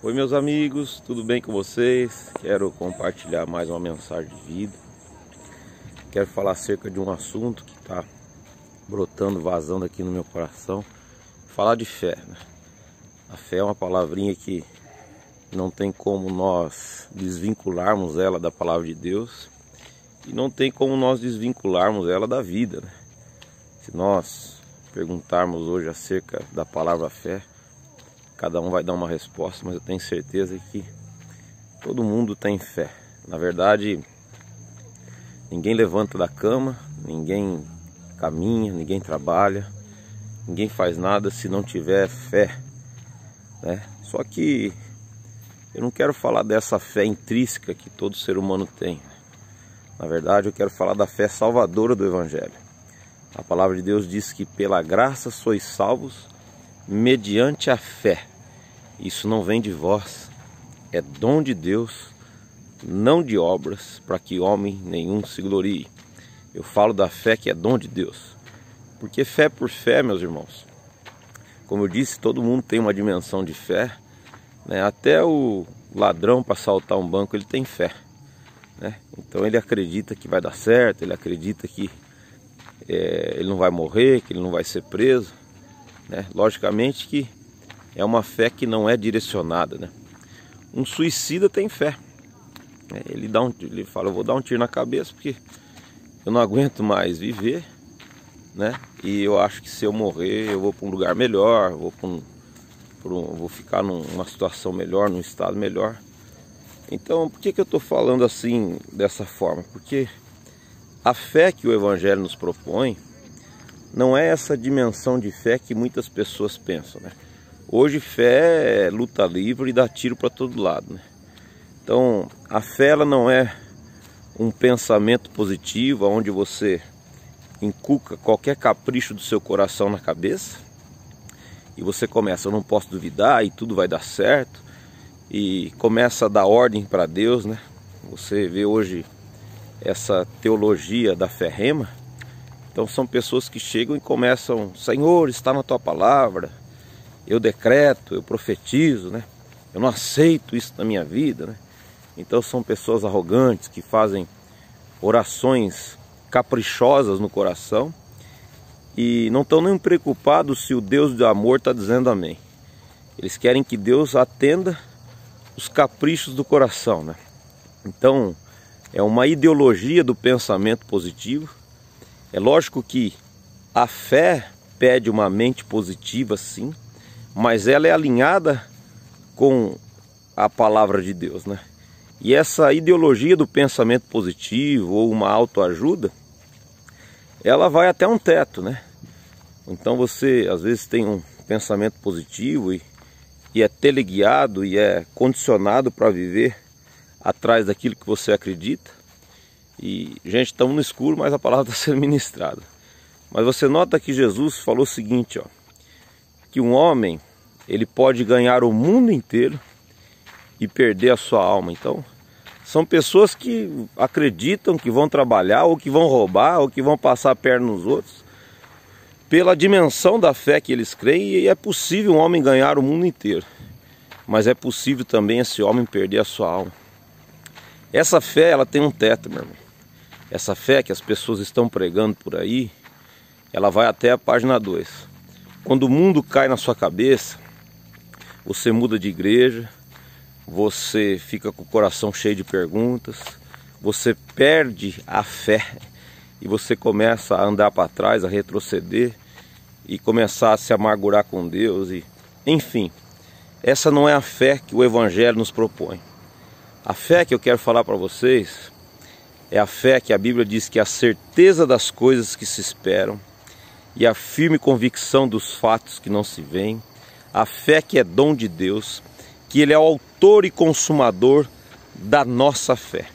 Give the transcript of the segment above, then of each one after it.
Oi meus amigos, tudo bem com vocês? Quero compartilhar mais uma mensagem de vida. Quero falar acerca de um assunto que está brotando, vazando aqui no meu coração. Falar de fé, né? A fé é uma palavrinha que não tem como nós desvincularmos ela da palavra de Deus. E não tem como nós desvincularmos ela da vida, né? Se nós perguntarmos hoje acerca da palavra fé, cada um vai dar uma resposta, mas eu tenho certeza que todo mundo tem fé. Na verdade, ninguém levanta da cama, ninguém caminha, ninguém trabalha, ninguém faz nada se não tiver fé, né? Só que eu não quero falar dessa fé intrínseca que todo ser humano tem. Na verdade, eu quero falar da fé salvadora do Evangelho. A palavra de Deus diz que pela graça sois salvos mediante a fé. Isso não vem de vós, é dom de Deus, não de obras, para que homem nenhum se glorie. Eu falo da fé que é dom de Deus, porque fé por fé, meus irmãos, como eu disse, todo mundo tem uma dimensão de fé, né? Até o ladrão para assaltar um banco, ele tem fé, né? Então ele acredita que vai dar certo, ele acredita que ele não vai morrer, que ele não vai ser preso, né? Logicamente que é uma fé que não é direcionada, né? Um suicida tem fé, né? Ele fala, eu vou dar um tiro na cabeça porque eu não aguento mais viver, né? E eu acho que se eu morrer eu vou para um lugar melhor, vou ficar numa situação melhor, num estado melhor. Então, por que eu estou falando assim, dessa forma? Porque a fé que o Evangelho nos propõe não é essa dimensão de fé que muitas pessoas pensam, né? Hoje fé é luta livre e dá tiro para todo lado, né? Então a fé ela não é um pensamento positivo onde você inculca qualquer capricho do seu coração na cabeça e você começa, eu não posso duvidar e tudo vai dar certo, e começa a dar ordem para Deus, né? Você vê hoje essa teologia da fé rema. Então são pessoas que chegam e começam, Senhor, está na tua palavra, eu decreto, eu profetizo, né? Eu não aceito isso na minha vida, né? Então são pessoas arrogantes que fazem orações caprichosas no coração e não estão nem preocupados se o Deus do amor está dizendo amém. Eles querem que Deus atenda os caprichos do coração, né? Então é uma ideologia do pensamento positivo. É lógico que a fé pede uma mente positiva, sim, mas ela é alinhada com a palavra de Deus, né? E essa ideologia do pensamento positivo ou uma autoajuda, ela vai até um teto, né? Então você às vezes tem um pensamento positivo e é teleguiado e é condicionado para viver atrás daquilo que você acredita. E, gente, estamos no escuro, mas a palavra está sendo ministrada. Mas você nota que Jesus falou o seguinte, ó, que um homem, ele pode ganhar o mundo inteiro e perder a sua alma. Então, são pessoas que acreditam que vão trabalhar, ou que vão roubar, ou que vão passar a perna nos outros, pela dimensão da fé que eles creem. E é possível um homem ganhar o mundo inteiro, mas é possível também esse homem perder a sua alma. Essa fé, ela tem um teto, meu irmão. Essa fé que as pessoas estão pregando por aí, ela vai até a página 2. Quando o mundo cai na sua cabeça, você muda de igreja, você fica com o coração cheio de perguntas, você perde a fé e você começa a andar para trás, a retroceder e começar a se amargurar com Deus. Enfim, essa não é a fé que o Evangelho nos propõe. A fé que eu quero falar para vocês é a fé que a Bíblia diz que é a certeza das coisas que se esperam e a firme convicção dos fatos que não se veem. A fé que é dom de Deus, que Ele é o autor e consumador da nossa fé.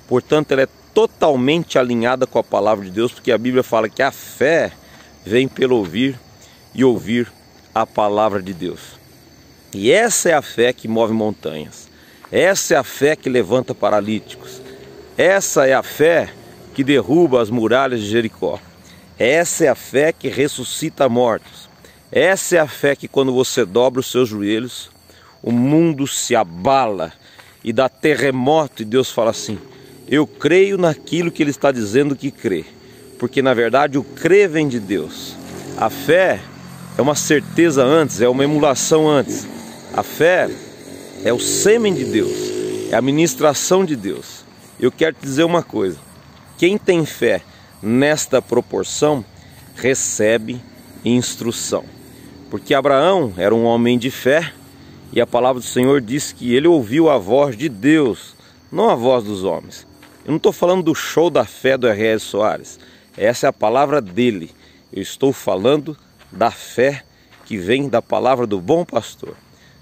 Portanto, ela é totalmente alinhada com a palavra de Deus, porque a Bíblia fala que a fé vem pelo ouvir e ouvir a palavra de Deus. E essa é a fé que move montanhas. Essa é a fé que levanta paralíticos. Essa é a fé que derruba as muralhas de Jericó. Essa é a fé que ressuscita mortos. Essa é a fé que quando você dobra os seus joelhos, o mundo se abala e dá terremoto, e Deus fala assim: eu creio naquilo que Ele está dizendo que crê, porque na verdade o crer vem de Deus. A fé é uma certeza antes, é uma emulação antes. A fé é o sêmen de Deus, é a ministração de Deus. Eu quero te dizer uma coisa: quem tem fé nesta proporção recebe instrução, porque Abraão era um homem de fé, e a palavra do Senhor diz que ele ouviu a voz de Deus, não a voz dos homens. Eu não estou falando do show da fé do R.R. Soares, essa é a palavra dele. Eu estou falando da fé que vem da palavra do bom pastor.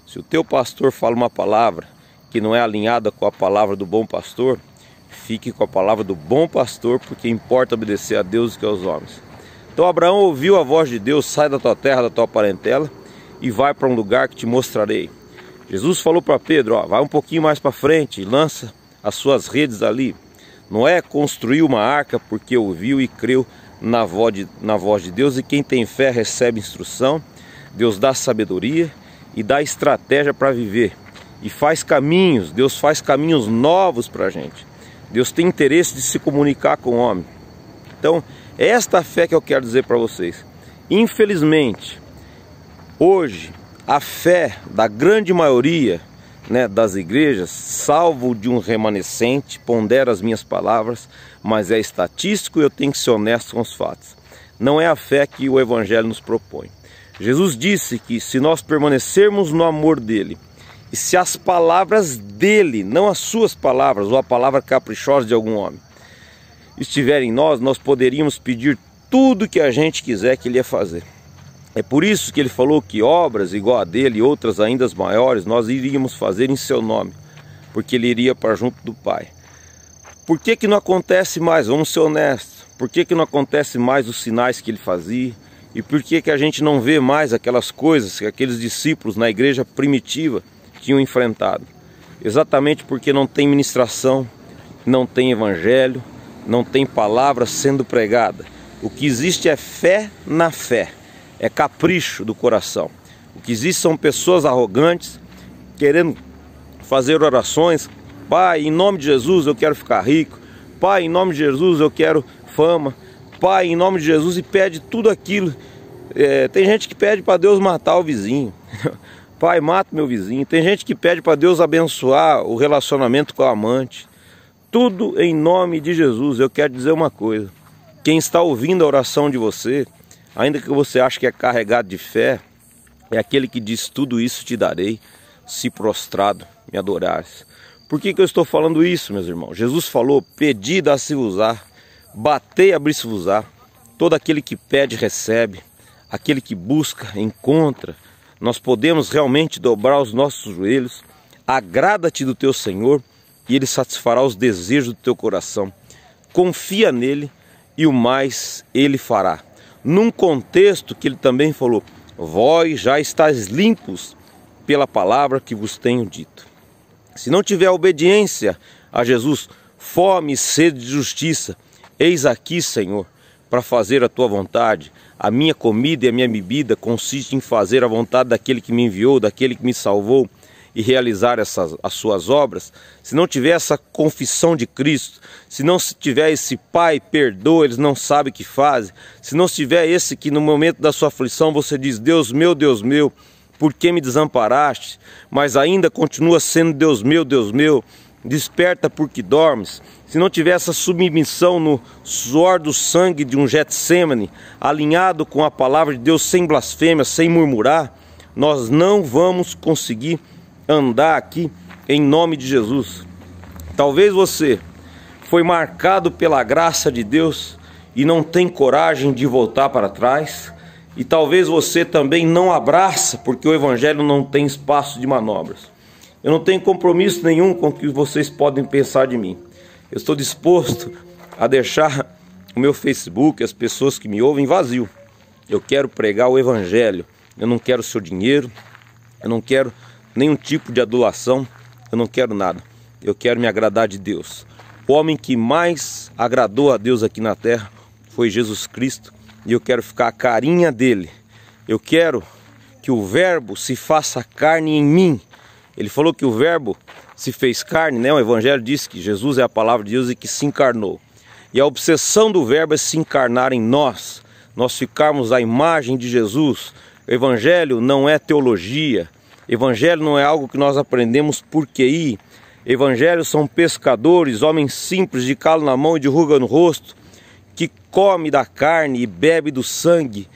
Se o teu pastor fala uma palavra que não é alinhada com a palavra do bom pastor, fique com a palavra do bom pastor, porque importa obedecer a Deus do que aos homens. Então Abraão ouviu a voz de Deus: sai da tua terra, da tua parentela, e vai para um lugar que te mostrarei. Jesus falou para Pedro: ó, vai um pouquinho mais para frente e lança as suas redes ali. Noé construiu uma arca porque ouviu e creu na voz de Deus, e quem tem fé recebe instrução. Deus dá sabedoria e dá estratégia para viver, e faz caminhos. Deus faz caminhos novos para a gente. Deus tem interesse de se comunicar com o homem. Então, é esta fé que eu quero dizer para vocês. Infelizmente, hoje, a fé da grande maioria, das igrejas, salvo de um remanescente, pondera as minhas palavras, mas é estatístico e eu tenho que ser honesto com os fatos. Não é a fé que o Evangelho nos propõe. Jesus disse que se nós permanecermos no amor dele, e se as palavras dele, não as suas palavras ou a palavra caprichosa de algum homem, estiverem em nós, nós poderíamos pedir tudo que a gente quiser que ele ia fazer. É por isso que ele falou que obras igual a dele e outras ainda maiores nós iríamos fazer em seu nome, porque ele iria para junto do Pai. Por que que não acontece mais? Vamos ser honestos. Por que que não acontece mais os sinais que ele fazia? E por que que a gente não vê mais aquelas coisas que aqueles discípulos na igreja primitiva tinham enfrentado? Exatamente porque não tem ministração, não tem evangelho, não tem palavra sendo pregada. O que existe é fé na fé, é capricho do coração. O que existe são pessoas arrogantes, querendo fazer orações: Pai, em nome de Jesus eu quero ficar rico. Pai, em nome de Jesus eu quero fama. Pai, em nome de Jesus, e pede tudo aquilo. Tem gente que pede para Deus matar o vizinho. Pai, mata meu vizinho. Tem gente que pede para Deus abençoar o relacionamento com a amante. Tudo em nome de Jesus. Eu quero dizer uma coisa: quem está ouvindo a oração de você, ainda que você ache que é carregado de fé, é aquele que diz: tudo isso te darei, se prostrado me adorares. Por que que eu estou falando isso, meus irmãos? Jesus falou: pedi, dá-se-vos-á, batei, abri-se-vos-á. Todo aquele que pede, recebe. Aquele que busca, encontra. Nós podemos realmente dobrar os nossos joelhos. Agrada-te do teu Senhor e Ele satisfará os desejos do teu coração. Confia nele e o mais Ele fará. Num contexto que Ele também falou: vós já estáis limpos pela palavra que vos tenho dito. Se não tiver obediência a Jesus, fome e sede de justiça, eis aqui, Senhor, para fazer a tua vontade. A minha comida e a minha bebida consiste em fazer a vontade daquele que me enviou, daquele que me salvou, e realizar as suas obras. Se não tiver essa confissão de Cristo, se não tiver esse Pai, perdoa, eles não sabem o que fazem, se não tiver esse que no momento da sua aflição você diz: Deus meu, por que me desamparaste? Mas ainda continua sendo Deus meu, desperta porque dormes. Se não tiver essa submissão no suor do sangue de um Getsemane, alinhado com a palavra de Deus, sem blasfêmia, sem murmurar, nós não vamos conseguir andar aqui em nome de Jesus. Talvez você foi marcado pela graça de Deus e não tem coragem de voltar para trás, e talvez você também não abraça, porque o Evangelho não tem espaço de manobras. Eu não tenho compromisso nenhum com o que vocês podem pensar de mim. Eu estou disposto a deixar o meu Facebook, as pessoas que me ouvem, vazio. Eu quero pregar o Evangelho. Eu não quero seu dinheiro, eu não quero nenhum tipo de adulação, eu não quero nada. Eu quero me agradar de Deus. O homem que mais agradou a Deus aqui na terra foi Jesus Cristo, e eu quero ficar a carinha dele. Eu quero que o Verbo se faça carne em mim, Ele falou que o verbo se fez carne, né? O Evangelho diz que Jesus é a palavra de Deus e que se encarnou. E a obsessão do verbo é se encarnar em nós, nós ficarmos à imagem de Jesus. O Evangelho não é teologia, Evangelho não é algo que nós aprendemos por QI. Evangelho são pescadores, homens simples, de calo na mão e de ruga no rosto, que come da carne e bebe do sangue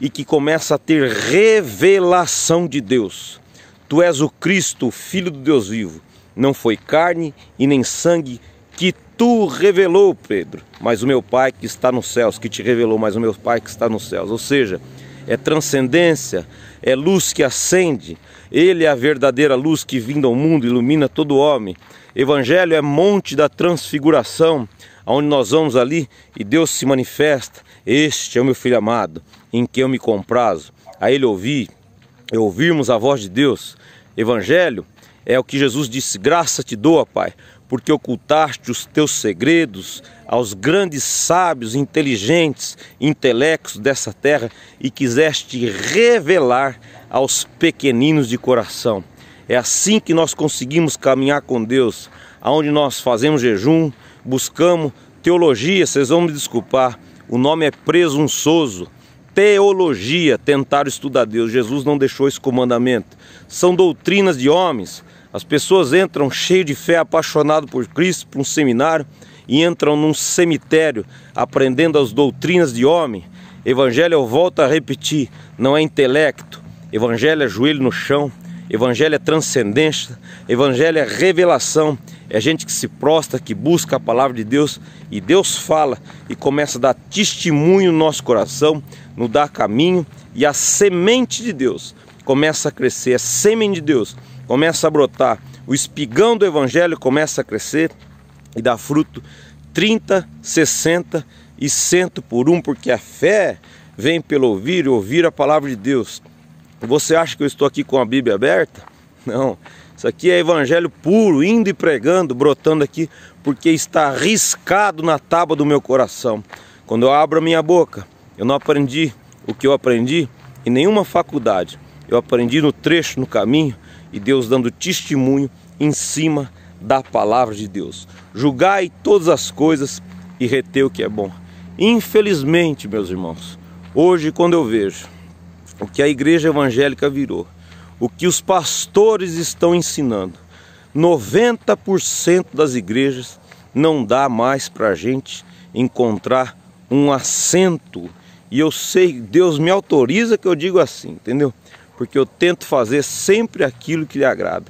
e que começa a ter revelação de Deus. Tu és o Cristo, o Filho do Deus vivo. Não foi carne e nem sangue que tu revelou, Pedro, mas o meu Pai que está nos céus, que te revelou, mas o meu Pai que está nos céus. Ou seja, é transcendência, é luz que acende. Ele é a verdadeira luz que vindo ao mundo ilumina todo homem. Evangelho é monte da transfiguração, onde nós vamos ali e Deus se manifesta. Este é o meu filho amado, em quem eu me comprazo. A ele ouvirmos a voz de Deus. Evangelho é o que Jesus disse: graça te dou, Pai, porque ocultaste os teus segredos aos grandes sábios, inteligentes, intelectos dessa terra e quiseste revelar aos pequeninos de coração. É assim que nós conseguimos caminhar com Deus, aonde nós fazemos jejum, buscamos teologia. Vocês vão me desculpar, o nome é presunçoso. Teologia, tentar estudar Deus. Jesus não deixou esse comandamento. São doutrinas de homens. As pessoas entram cheias de fé, apaixonadas por Cristo, para um seminário, e entram num cemitério, aprendendo as doutrinas de homem. Evangelho, eu volto a repetir, não é intelecto. Evangelho é joelho no chão. Evangelho é transcendência. Evangelho é revelação. É gente que se prostra, que busca a palavra de Deus, e Deus fala e começa a dar testemunho no nosso coração, nos dá caminho, e a semente de Deus começa a crescer. A semente de Deus começa a brotar, o espigão do Evangelho começa a crescer e dá fruto 30, 60 e 100 por um, porque a fé vem pelo ouvir e ouvir a palavra de Deus. Você acha que eu estou aqui com a Bíblia aberta? Não, isso aqui é Evangelho puro, indo e pregando, brotando aqui, porque está riscado na tábua do meu coração. Quando eu abro a minha boca, eu não aprendi o que eu aprendi em nenhuma faculdade. Eu aprendi no trecho, no caminho, e Deus dando testemunho em cima da palavra de Deus. Julgai todas as coisas e retei o que é bom. Infelizmente, meus irmãos, hoje quando eu vejo o que a igreja evangélica virou, o que os pastores estão ensinando, 90% das igrejas não dá mais para a gente encontrar um assento. E eu sei, Deus me autoriza que eu digo assim, entendeu? Porque eu tento fazer sempre aquilo que lhe agrada.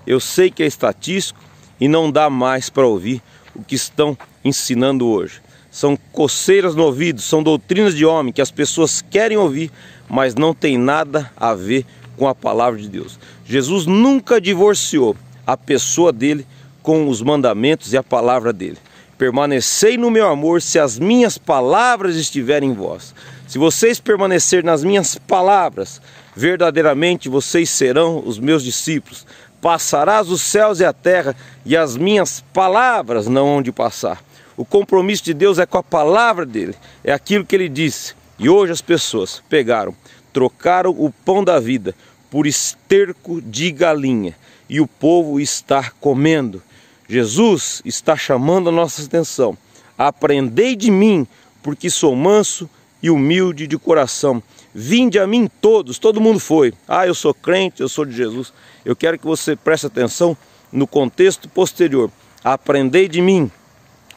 Eu sei que é estatístico e não dá mais para ouvir o que estão ensinando hoje. São coceiras no ouvido, são doutrinas de homem que as pessoas querem ouvir, mas não tem nada a ver com a palavra de Deus. Jesus nunca divorciou a pessoa dele com os mandamentos e a palavra dele. Permanecei no meu amor se as minhas palavras estiverem em vós. Se vocês permanecerem nas minhas palavras, verdadeiramente vocês serão os meus discípulos. Passarás os céus e a terra, e as minhas palavras não hão de passar. O compromisso de Deus é com a palavra dele, é aquilo que ele disse. E hoje as pessoas pegaram, trocaram o pão da vida por esterco de galinha, e o povo está comendo. Jesus está chamando a nossa atenção. Aprendei de mim, porque sou manso e humilde de coração. Vinde a mim todos, todo mundo foi. Ah, eu sou crente, eu sou de Jesus. Eu quero que você preste atenção no contexto posterior. Aprendei de mim,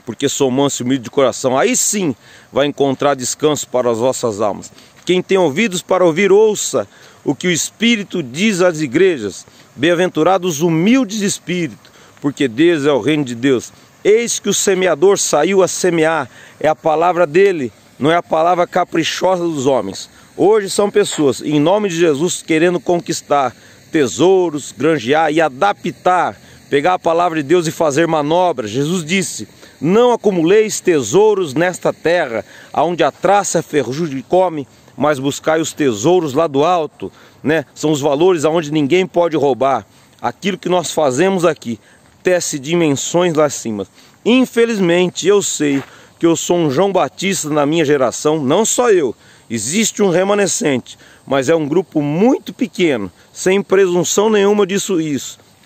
porque sou manso e humilde de coração. Aí sim vai encontrar descanso para as vossas almas. Quem tem ouvidos para ouvir, ouça o que o Espírito diz às igrejas. Bem-aventurados os humildes de espírito, porque deles é o reino de Deus. Eis que o semeador saiu a semear. É a palavra dele, não é a palavra caprichosa dos homens. Hoje são pessoas, em nome de Jesus, querendo conquistar tesouros, granjear e adaptar, pegar a palavra de Deus e fazer manobras. Jesus disse: não acumuleis tesouros nesta terra, onde a traça e a ferrugem come, mas buscai os tesouros lá do alto, né? São os valores aonde ninguém pode roubar. Aquilo que nós fazemos aqui tece dimensões lá acima. Infelizmente, eu sei que eu sou um João Batista na minha geração, não só eu. Existe um remanescente, mas é um grupo muito pequeno, sem presunção nenhuma disso,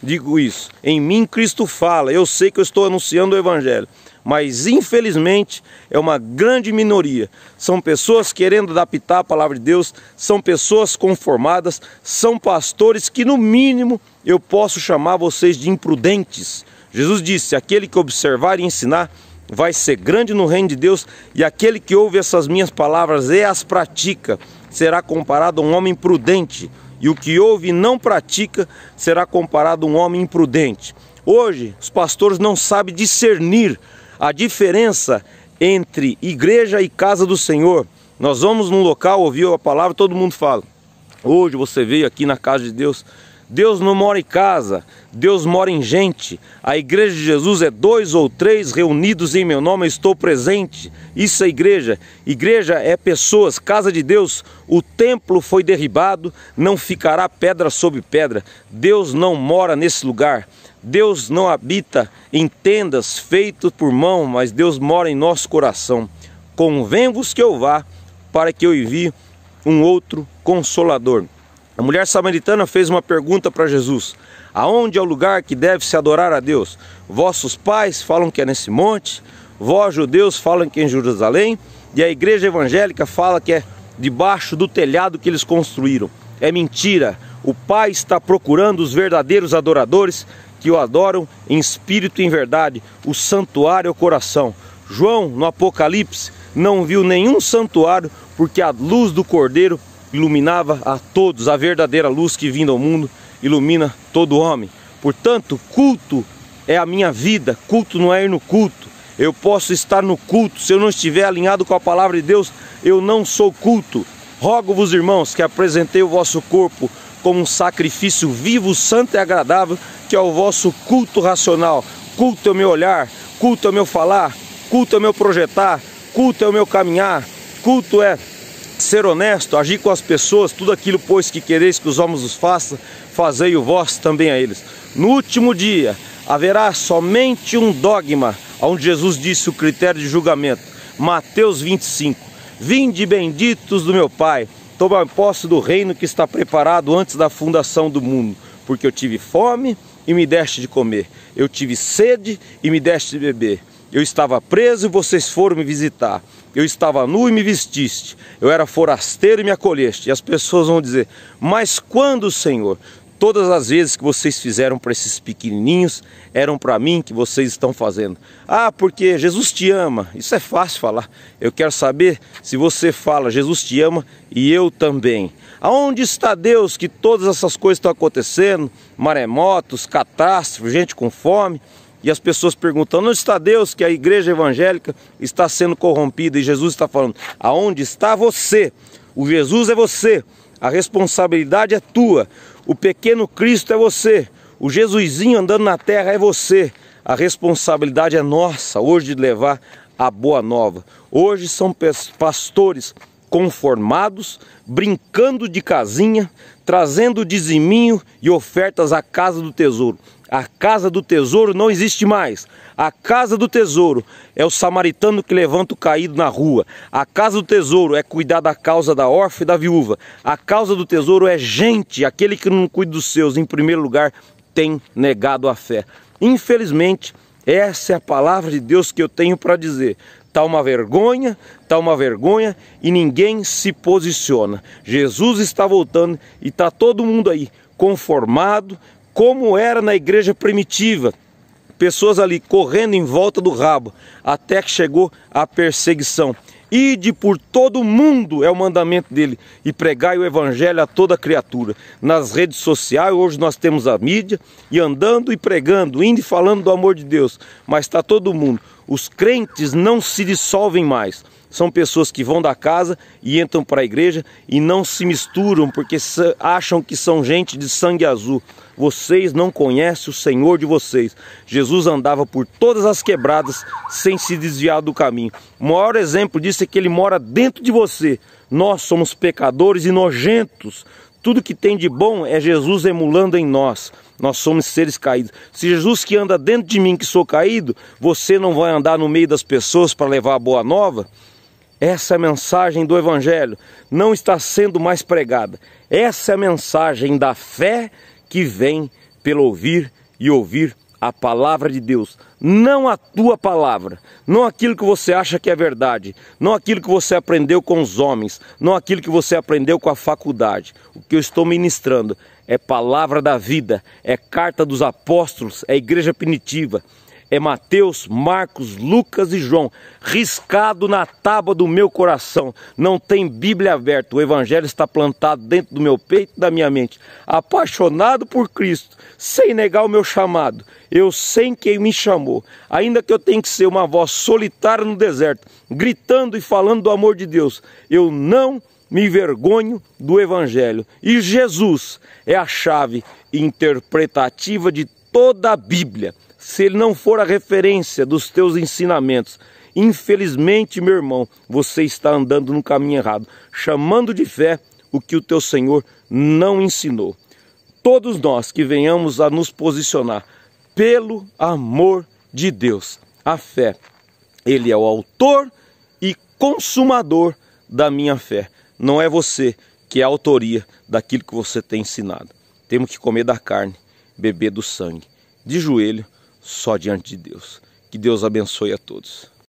digo isso. Em mim Cristo fala. Eu sei que eu estou anunciando o Evangelho, mas infelizmente é uma grande minoria. São pessoas querendo adaptar a palavra de Deus, são pessoas conformadas, são pastores que no mínimo eu posso chamar vocês de imprudentes. Jesus disse: aquele que observar e ensinar vai ser grande no reino de Deus, e aquele que ouve essas minhas palavras e as pratica será comparado a um homem prudente, e o que ouve e não pratica será comparado a um homem imprudente. Hoje os pastores não sabem discernir a diferença entre igreja e casa do Senhor. Nós vamos num local, ouviu a palavra, todo mundo fala: hoje você veio aqui na casa de Deus. Deus não mora em casa, Deus mora em gente. A igreja de Jesus é 2 ou 3 reunidos em meu nome, eu estou presente. Isso é igreja. Igreja é pessoas, casa de Deus. O templo foi derribado, não ficará pedra sobre pedra. Deus não mora nesse lugar. Deus não habita em tendas feitas por mão, mas Deus mora em nosso coração. Convém-vos que eu vá, para que eu envie um outro Consolador. A mulher samaritana fez uma pergunta para Jesus: aonde é o lugar que deve se adorar a Deus? Vossos pais falam que é nesse monte, vós judeus falam que é em Jerusalém, e a igreja evangélica fala que é debaixo do telhado que eles construíram. É mentira. O Pai está procurando os verdadeiros adoradores que o adoram em espírito e em verdade. O santuário é o coração. João, no Apocalipse, não viu nenhum santuário, porque a luz do Cordeiro iluminava a todos. A verdadeira luz que vindo ao mundo ilumina todo homem. Portanto, culto é a minha vida. Culto não é ir no culto. Eu posso estar no culto, se eu não estiver alinhado com a palavra de Deus, eu não sou culto. Rogo-vos, irmãos, que apresentei o vosso corpo como um sacrifício vivo, santo e agradável, que é o vosso culto racional. Culto é o meu olhar, culto é o meu falar, culto é o meu projetar, culto é o meu caminhar, culto é ser honesto, agir com as pessoas. Tudo aquilo, pois, que quereis que os homens os façam, fazei o vós também a eles. No último dia haverá somente um dogma, onde Jesus disse o critério de julgamento. Mateus 25: vinde benditos do meu Pai, tomai posse do reino que está preparado antes da fundação do mundo. Porque eu tive fome e me deste de comer, eu tive sede e me deste de beber, eu estava preso e vocês foram me visitar, eu estava nu e me vestiste, eu era forasteiro e me acolheste. E as pessoas vão dizer: mas quando, Senhor? Todas as vezes que vocês fizeram para esses pequenininhos, eram para mim que vocês estão fazendo. Ah, porque Jesus te ama. Isso é fácil falar. Eu quero saber se você fala: Jesus te ama e eu também. Aonde está Deus que todas essas coisas estão acontecendo? Maremotos, catástrofes, gente com fome. E as pessoas perguntam: onde está Deus que a igreja evangélica está sendo corrompida? E Jesus está falando: aonde está você? O Jesus é você. A responsabilidade é tua. O pequeno Cristo é você. O Jesusinho andando na terra é você. A responsabilidade é nossa hoje de levar a boa nova. Hoje são pastores conformados, brincando de casinha, trazendo diziminho e ofertas à casa do tesouro. A casa do tesouro não existe mais. A casa do tesouro é o samaritano que levanta o caído na rua. A casa do tesouro é cuidar da causa da órfã e da viúva. A causa do tesouro é gente. Aquele que não cuida dos seus, em primeiro lugar, tem negado a fé. Infelizmente, essa é a palavra de Deus que eu tenho para dizer. Está uma vergonha e ninguém se posiciona. Jesus está voltando e está todo mundo aí conformado, como era na igreja primitiva. Pessoas ali correndo em volta do rabo, até que chegou a perseguição. Ide por todo o mundo é o mandamento dele, e pregai o evangelho a toda criatura. Nas redes sociais hoje nós temos a mídia, e andando e pregando, indo e falando do amor de Deus, mas está todo mundo. Os crentes não se dissolvem mais. São pessoas que vão da casa e entram para a igreja e não se misturam porque acham que são gente de sangue azul. Vocês não conhecem o Senhor de vocês. Jesus andava por todas as quebradas sem se desviar do caminho. O maior exemplo disso é que ele mora dentro de você. Nós somos pecadores e nojentos. Tudo que tem de bom é Jesus emulando em nós. Nós somos seres caídos. Se Jesus que anda dentro de mim, que sou caído, você não vai andar no meio das pessoas para levar a boa nova? Essa mensagem do Evangelho não está sendo mais pregada. Essa é a mensagem da fé que vem pelo ouvir e ouvir a palavra de Deus, não a tua palavra, não aquilo que você acha que é verdade, não aquilo que você aprendeu com os homens, não aquilo que você aprendeu com a faculdade. O que eu estou ministrando é palavra da vida, é carta dos apóstolos, é igreja primitiva, é Mateus, Marcos, Lucas e João, riscado na tábua do meu coração. Não tem Bíblia aberta, o Evangelho está plantado dentro do meu peito e da minha mente. Apaixonado por Cristo, sem negar o meu chamado, eu sei quem me chamou. Ainda que eu tenha que ser uma voz solitária no deserto, gritando e falando do amor de Deus, eu não me envergonho do Evangelho. E Jesus é a chave interpretativa de toda a Bíblia. Se ele não for a referência dos teus ensinamentos, infelizmente, meu irmão, você está andando no caminho errado, chamando de fé o que o teu Senhor não ensinou. Todos nós que venhamos a nos posicionar pelo amor de Deus, a fé, Ele é o autor e consumador da minha fé. Não é você que é a autoria daquilo que você tem ensinado. Temos que comer da carne, beber do sangue, de joelho, só diante de Deus. Que Deus abençoe a todos.